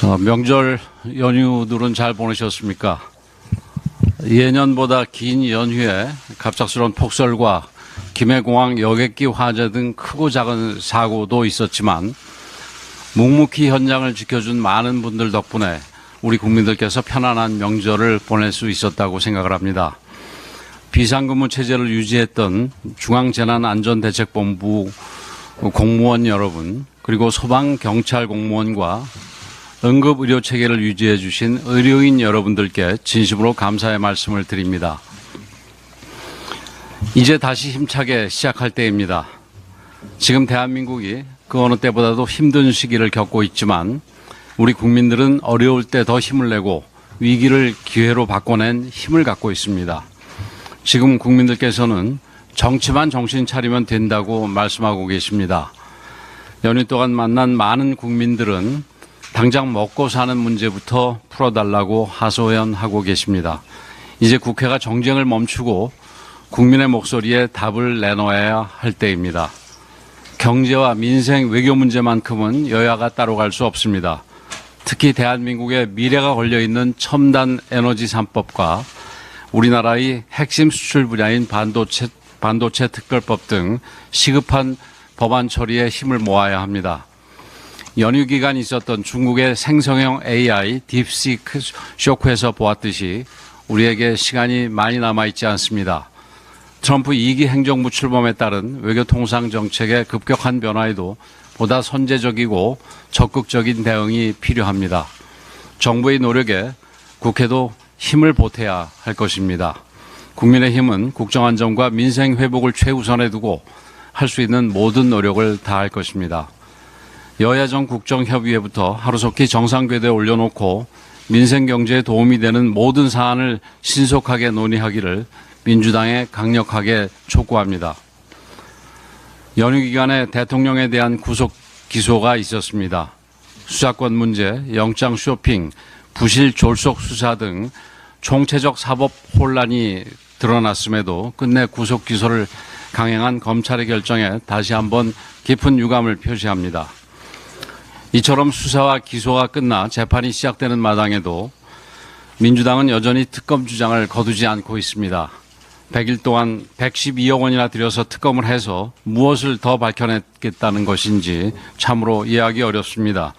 명절 연휴들은 잘 보내셨습니까? 예년보다 긴 연휴에 갑작스러운 폭설과 김해공항 여객기 화재 등 크고 작은 사고도 있었지만 묵묵히 현장을 지켜준 많은 분들 덕분에 우리 국민들께서 편안한 명절을 보낼 수 있었다고 생각을 합니다. 비상근무 체제를 유지했던 중앙재난안전대책본부 공무원 여러분, 그리고 소방경찰 공무원과 응급의료체계를 유지해 주신 의료인 여러분들께 진심으로 감사의 말씀을 드립니다. 이제 다시 힘차게 시작할 때입니다. 지금 대한민국이 그 어느 때보다도 힘든 시기를 겪고 있지만 우리 국민들은 어려울 때 더 힘을 내고 위기를 기회로 바꿔낸 힘을 갖고 있습니다. 지금 국민들께서는 정치만 정신 차리면 된다고 말씀하고 계십니다. 연휴 동안 만난 많은 국민들은 당장 먹고 사는 문제부터 풀어달라고 하소연하고 계십니다. 이제 국회가 정쟁을 멈추고 국민의 목소리에 답을 내놓아야 할 때입니다. 경제와 민생, 외교 문제만큼은 여야가 따로 갈 수 없습니다. 특히 대한민국의 미래가 걸려있는 첨단 에너지 3법과 우리나라의 핵심 수출 분야인 반도체 특별법 등 시급한 법안 처리에 힘을 모아야 합니다. 연휴 기간 있었던 중국의 생성형 AI 딥시크 쇼크에서 보았듯이 우리에게 시간이 많이 남아있지 않습니다. 트럼프 2기 행정부 출범에 따른 외교 통상 정책의 급격한 변화에도 보다 선제적이고 적극적인 대응이 필요합니다. 정부의 노력에 국회도 힘을 보태야 할 것입니다. 국민의힘은 국정안정과 민생 회복을 최우선에 두고 할 수 있는 모든 노력을 다할 것입니다. 여야정 국정협의회부터 하루속히 정상궤도에 올려놓고 민생 경제에 도움이 되는 모든 사안을 신속하게 논의하기를 민주당에 강력하게 촉구합니다. 연휴 기간에 대통령에 대한 구속 기소가 있었습니다. 수사권 문제, 영장 쇼핑, 부실 졸속 수사 등 총체적 사법 혼란이 드러났음에도 끝내 구속 기소를 강행한 검찰의 결정에 다시 한번 깊은 유감을 표시합니다. 이처럼 수사와 기소가 끝나 재판이 시작되는 마당에도 민주당은 여전히 특검 주장을 거두지 않고 있습니다. 100일 동안 112억 원이나 들여서 특검을 해서 무엇을 더 밝혀냈겠다는 것인지 참으로 이해하기 어렵습니다.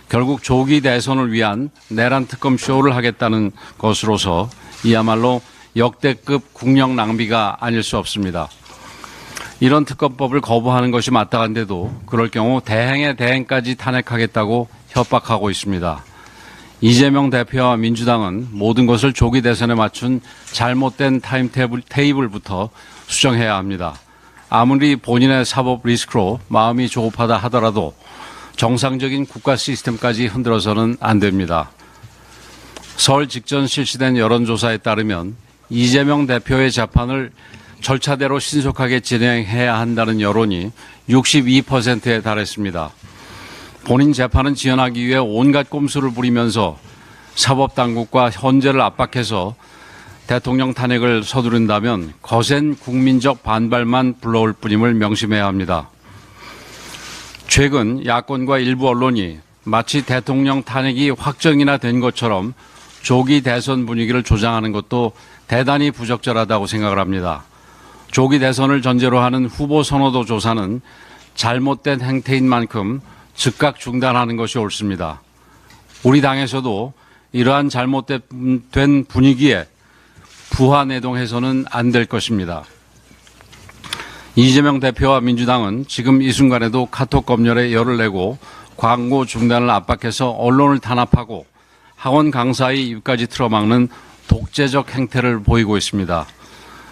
결국 조기 대선을 위한 내란 특검 쇼를 하겠다는 것으로서 이야말로 역대급 국력 낭비가 아닐 수 없습니다. 이런 특검법을 거부하는 것이 마땅한데도 그럴 경우 대행의 대행까지 탄핵하겠다고 협박하고 있습니다. 이재명 대표와 민주당은 모든 것을 조기 대선에 맞춘 잘못된 타임테이블부터 수정해야 합니다. 아무리 본인의 사법 리스크로 마음이 조급하다 하더라도 정상적인 국가 시스템까지 흔들어서는 안 됩니다. 설 직전 실시된 여론조사에 따르면 이재명 대표의 재판을 절차대로 신속하게 진행해야 한다는 여론이 62%에 달했습니다. 본인 재판은 지연하기 위해 온갖 꼼수를 부리면서 사법당국과 헌재를 압박해서 대통령 탄핵을 서두른다면 거센 국민적 반발만 불러올 뿐임을 명심해야 합니다. 최근 야권과 일부 언론이 마치 대통령 탄핵이 확정이나 된 것처럼 조기 대선 분위기를 조장하는 것도 대단히 부적절하다고 생각을 합니다. 조기 대선을 전제로 하는 후보 선호도 조사는 잘못된 행태인 만큼 즉각 중단하는 것이 옳습니다. 우리 당에서도 이러한 잘못된 분위기에 부하내동해서는 안 될 것입니다. 이재명 대표와 민주당은 지금 이 순간에도 카톡 검열에 열을 내고 광고 중단을 압박해서 언론을 탄압하고 학원 강사의 입까지 틀어막는 독재적 행태를 보이고 있습니다.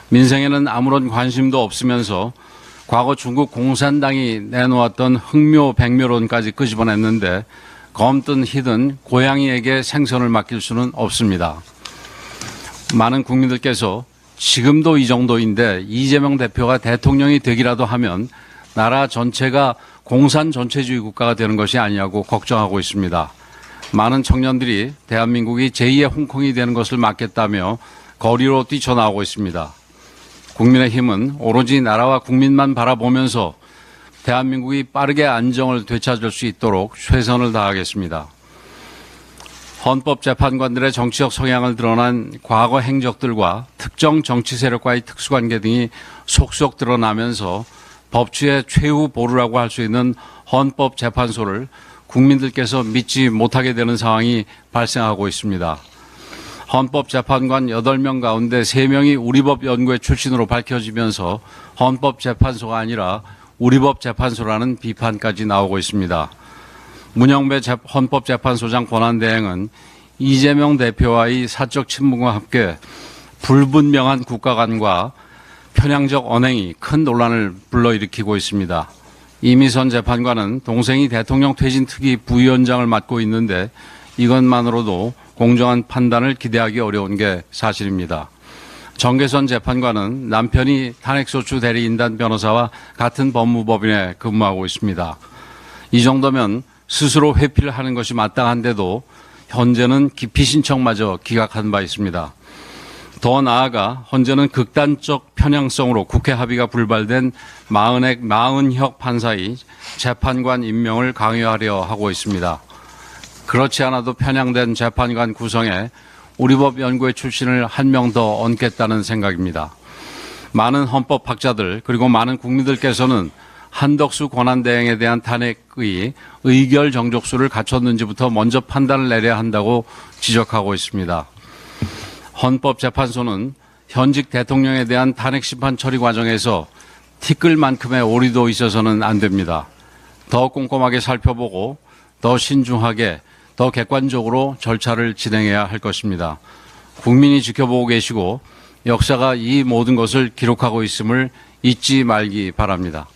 민생에는 아무런 관심도 없으면서 과거 중국 공산당이 내놓았던 흥묘 백묘론까지 끄집어냈는데 검든 희든 고양이에게 생선을 맡길 수는 없습니다. 많은 국민들께서 지금도 이 정도인데 이재명 대표가 대통령이 되기라도 하면 나라 전체가 공산 전체주의 국가가 되는 것이 아니냐고 걱정하고 있습니다. 많은 청년들이 대한민국이 제2의 홍콩이 되는 것을 막겠다며 거리로 뛰쳐나오고 있습니다. 국민의힘은 오로지 나라와 국민만 바라보면서 대한민국이 빠르게 안정을 되찾을 수 있도록 최선을 다하겠습니다. 헌법재판관들의 정치적 성향을 드러난 과거 행적들과 특정 정치 세력과의 특수관계 등이 속속 드러나면서 법치의 최후 보루라고 할 수 있는 헌법재판소를 국민들께서 믿지 못하게 되는 상황이 발생하고 있습니다. 헌법재판관 8명 가운데 3명이 우리법 연구회 출신으로 밝혀지면서 헌법재판소가 아니라 우리법재판소라는 비판까지 나오고 있습니다. 문영배 헌법재판소장 권한대행은 이재명 대표와의 사적 친분과 함께 불분명한 국가관과 편향적 언행이 큰 논란을 불러일으키고 있습니다. 이미선 재판관은 동생이 대통령 퇴진 특위 부위원장을 맡고 있는데 이것만으로도 공정한 판단을 기대하기 어려운 게 사실입니다. 정계선 재판관은 남편이 탄핵소추 대리인단 변호사와 같은 법무법인에 근무하고 있습니다. 이 정도면 스스로 회피를 하는 것이 마땅한데도 현재는 기피 신청마저 기각한 바 있습니다. 더 나아가 현재는 극단적 편향성으로 국회 합의가 불발된 마은혁 판사의 재판관 임명을 강요하려 하고 있습니다. 그렇지 않아도 편향된 재판관 구성에 우리법연구회 출신을 한 명 더 얹겠다는 생각입니다. 많은 헌법학자들 그리고 많은 국민들께서는 한덕수 권한대행에 대한 탄핵의 의결 정족수를 갖췄는지부터 먼저 판단을 내려야 한다고 지적하고 있습니다. 헌법재판소는 현직 대통령에 대한 탄핵심판 처리 과정에서 티끌만큼의 오리도 있어서는 안 됩니다. 더 꼼꼼하게 살펴보고 더 신중하게 더 객관적으로 절차를 진행해야 할 것입니다. 국민이 지켜보고 계시고 역사가 이 모든 것을 기록하고 있음을 잊지 말기 바랍니다.